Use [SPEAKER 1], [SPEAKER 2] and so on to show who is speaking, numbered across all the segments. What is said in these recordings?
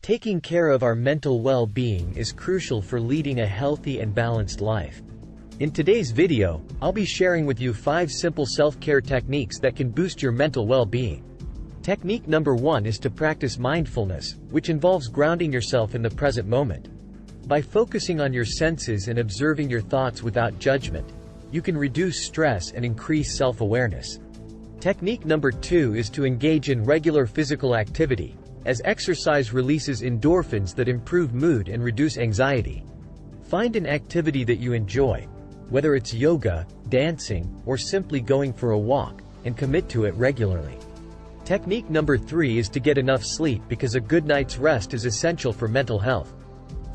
[SPEAKER 1] Taking care of our mental well-being is crucial for leading a healthy and balanced life. In today's video, I'll be sharing with you 5 simple self-care techniques that can boost your mental well-being. Technique number 1 is to practice mindfulness, which involves grounding yourself in the present moment. By focusing on your senses and observing your thoughts without judgment, you can reduce stress and increase self-awareness. Technique number 2 is to engage in regular physical activity, as exercise releases endorphins that improve mood and reduce anxiety. Find an activity that you enjoy, whether it's yoga, dancing, or simply going for a walk, and commit to it regularly. Technique number 3 is to get enough sleep because a good night's rest is essential for mental health.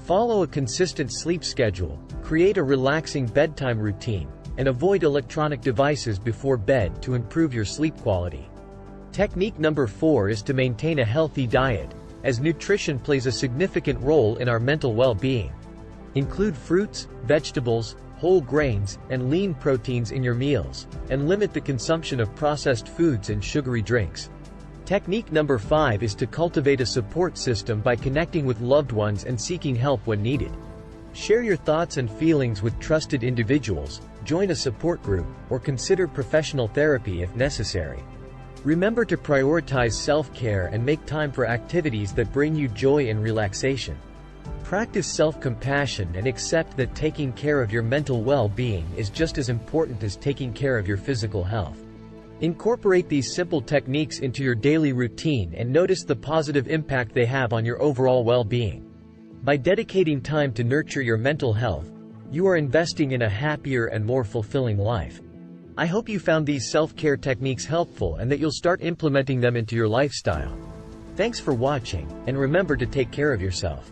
[SPEAKER 1] Follow a consistent sleep schedule, create a relaxing bedtime routine, and avoid electronic devices before bed to improve your sleep quality. Technique number 4 is to maintain a healthy diet, as nutrition plays a significant role in our mental well-being. Include fruits, vegetables, whole grains, and lean proteins in your meals, and limit the consumption of processed foods and sugary drinks. Technique number 5 is to cultivate a support system by connecting with loved ones and seeking help when needed. Share your thoughts and feelings with trusted individuals, join a support group, or consider professional therapy if necessary. Remember to prioritize self-care and make time for activities that bring you joy and relaxation. Practice self-compassion and accept that taking care of your mental well-being is just as important as taking care of your physical health. Incorporate these simple techniques into your daily routine and notice the positive impact they have on your overall well-being. By dedicating time to nurture your mental health, you are investing in a happier and more fulfilling life. I hope you found these self-care techniques helpful and that you'll start implementing them into your lifestyle. Thanks for watching, and remember to take care of yourself.